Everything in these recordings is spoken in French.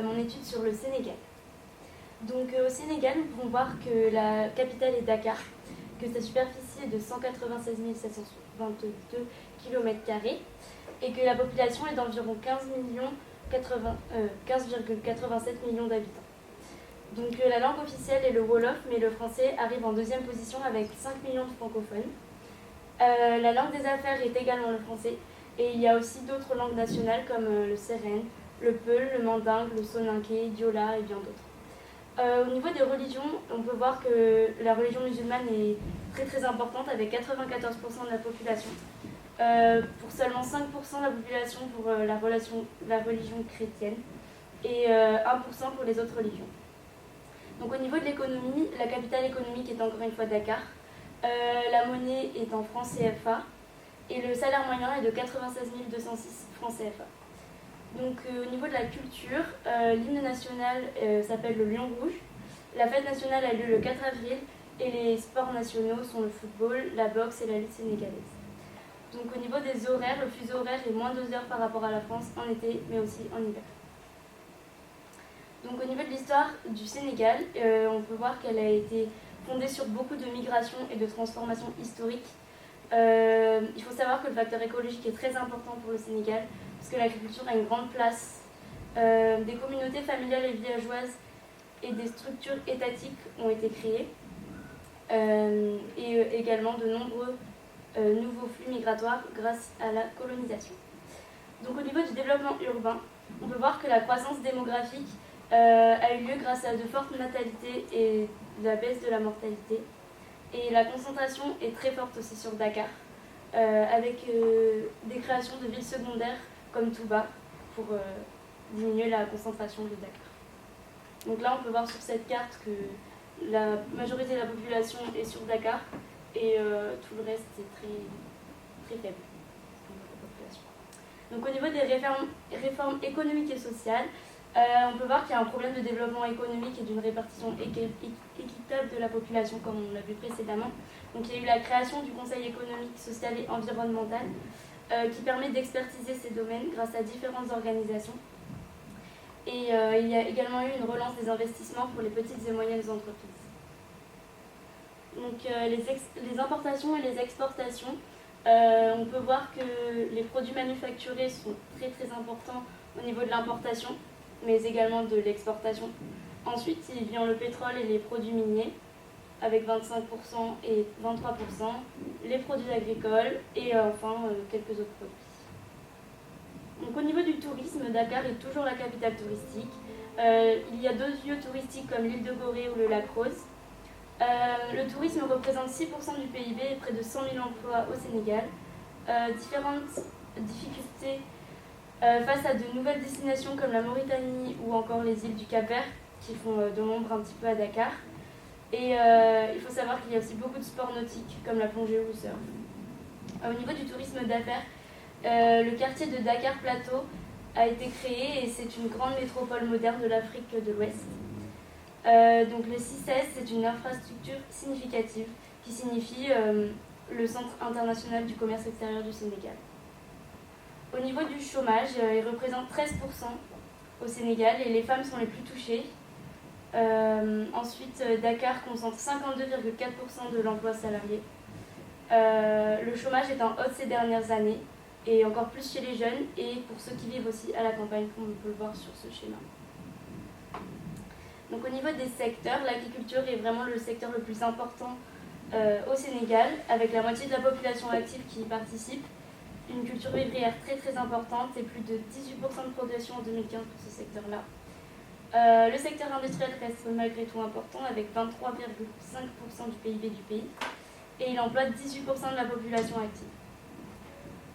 mon étude sur le Sénégal. Donc au Sénégal, nous pouvons voir que la capitale est Dakar, que sa superficie est de 196 722 km² et que la population est d'environ 15,87 millions d'habitants. Donc la langue officielle est le Wolof, mais le français arrive en deuxième position avec 5 millions de francophones. La langue des affaires est également le français, et il y a aussi d'autres langues nationales comme le sérène, le peul, le mandingue, le soninké, diola et bien d'autres. Au niveau des religions, on peut voir que la religion musulmane est très importante avec 94% de la population, pour seulement 5% de la population pour la religion chrétienne et 1% pour les autres religions. Donc au niveau de l'économie, la capitale économique est encore une fois Dakar. La monnaie est en francs CFA et le salaire moyen est de 96 206 francs CFA. Donc au niveau de la culture, l'hymne national s'appelle le Lion Rouge. La fête nationale a lieu le 4 avril et les sports nationaux sont le football, la boxe et la lutte sénégalaise. Donc au niveau des horaires, le fuseau horaire est moins 2 heures par rapport à la France en été mais aussi en hiver. Donc au niveau de l'histoire du Sénégal, on peut voir qu'elle a été fondée sur beaucoup de migrations et de transformations historiques. Il faut savoir que le facteur écologique est très important pour le Sénégal, parce que l'agriculture a une grande place. Des communautés familiales et villageoises et des structures étatiques ont été créées, et également de nombreux nouveaux flux migratoires grâce à la colonisation. Donc au niveau du développement urbain, on peut voir que la croissance démographique a eu lieu grâce à de fortes natalités et de la baisse de la mortalité. Et la concentration est très forte aussi sur Dakar, avec des créations de villes secondaires comme Touba pour diminuer la concentration de Dakar. Donc là, on peut voir sur cette carte que la majorité de la population est sur Dakar et tout le reste est très faible. Donc au niveau des réformes économiques et sociales, on peut voir qu'il y a un problème de développement économique et d'une répartition équitable de la population, comme on l'a vu précédemment. Donc il y a eu la création du Conseil économique, social et environnemental, qui permet d'expertiser ces domaines grâce à différentes organisations. Et il y a également eu une relance des investissements pour les petites et moyennes entreprises. Donc les importations et les exportations, on peut voir que les produits manufacturés sont très importants au niveau de l'importation, mais également de l'exportation. Ensuite, il vient le pétrole et les produits miniers, avec 25% et 23%, les produits agricoles et enfin quelques autres produits. Donc, au niveau du tourisme, Dakar est toujours la capitale touristique. Il y a 2 lieux touristiques comme l'île de Gorée ou le lac Rose. Le tourisme représente 6% du PIB et près de 100 000 emplois au Sénégal. Différentes difficultés face à de nouvelles destinations comme la Mauritanie ou encore les îles du Cap-Vert qui font de l'ombre un petit peu à Dakar. Et il faut savoir qu'il y a aussi beaucoup de sports nautiques comme la plongée ou le surf. Au niveau du tourisme d'affaires, le quartier de Dakar Plateau a été créé et c'est une grande métropole moderne de l'Afrique de l'Ouest. Donc le CICES, c'est une infrastructure significative qui signifie le Centre international du commerce extérieur du Sénégal. Au niveau du chômage, il représente 13% au Sénégal et les femmes sont les plus touchées. Ensuite, Dakar concentre 52,4% de l'emploi salarié. Le chômage est en hausse ces dernières années et encore plus chez les jeunes et pour ceux qui vivent aussi à la campagne, comme on peut le voir sur ce schéma. Donc au niveau des secteurs, l'agriculture est vraiment le secteur le plus important au Sénégal, avec la moitié de la population active qui y participe. Une culture vivrière très importante et plus de 18% de production en 2015 pour ce secteur-là. Le secteur industriel reste malgré tout important avec 23,5% du PIB du pays et il emploie 18% de la population active.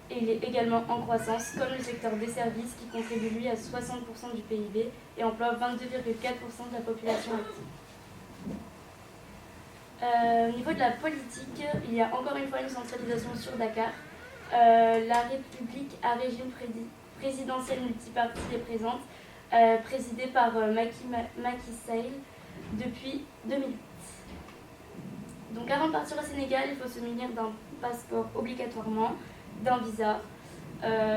Et il est également en croissance comme le secteur des services qui contribue lui à 60% du PIB et emploie 22,4% de la population active. Au niveau de la politique, il y a encore une fois une centralisation sur Dakar. La République à régime présidentiel multipartite est présente, présidée par Macky Sall depuis 2008. Donc avant de partir au Sénégal, il faut se munir d'un passeport obligatoirement, d'un visa,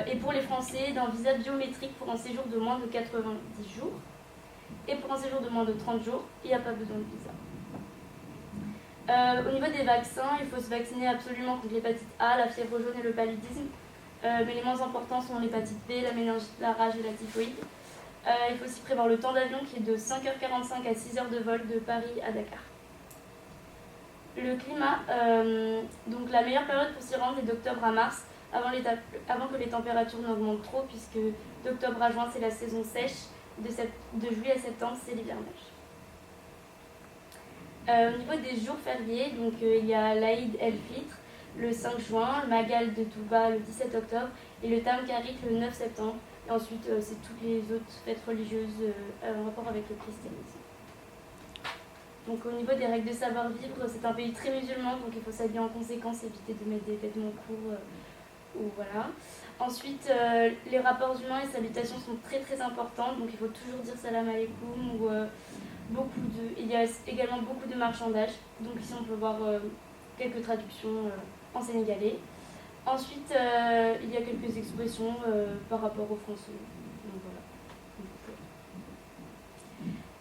et pour les Français, d'un visa biométrique pour un séjour de moins de 90 jours. Et pour un séjour de moins de 30 jours, il n'y a pas besoin de visa. Au niveau des vaccins, il faut se vacciner absolument contre l'hépatite A, la fièvre jaune et le paludisme. Mais les moins importants sont l'hépatite B, la méningite, la rage et la typhoïde. Il faut aussi prévoir le temps d'avion qui est de 5h45 à 6h de vol de Paris à Dakar. Le climat, donc la meilleure période pour s'y rendre est d'octobre à mars, avant que les températures n'augmentent trop, puisque d'octobre à juin c'est la saison sèche, de juillet à septembre c'est l'hivernage. Au niveau des jours fériés, donc, il y a l'Aïd el-Fitr le 5 juin, le Magal de Touba le 17 octobre et le Tamkharit le 9 septembre. Et ensuite, c'est toutes les autres fêtes religieuses en rapport avec le christianisme. Donc au niveau des règles de savoir-vivre, c'est un pays très musulman, donc il faut s'habiller en conséquence, éviter de mettre des vêtements courts. Ou voilà. Ensuite, les rapports humains et salutations sont très très importants, donc il faut toujours dire salam alaikum ou il y a également beaucoup de marchandage, donc ici on peut voir quelques traductions en sénégalais. Ensuite, il y a quelques expressions par rapport au français. Donc,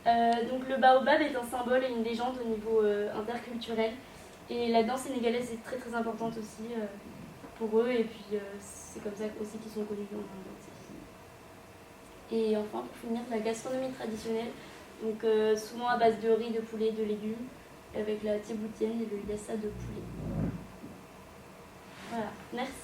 voilà. Donc le baobab est un symbole et une légende au niveau interculturel. Et la danse sénégalaise est très très importante aussi pour eux. Et puis c'est comme ça aussi qu'ils sont connus dans le monde entier. Et enfin, pour finir, la gastronomie traditionnelle. Donc souvent à base de riz, de poulet, de légumes, avec la tieboutienne et le yassa de poulet. Voilà, merci.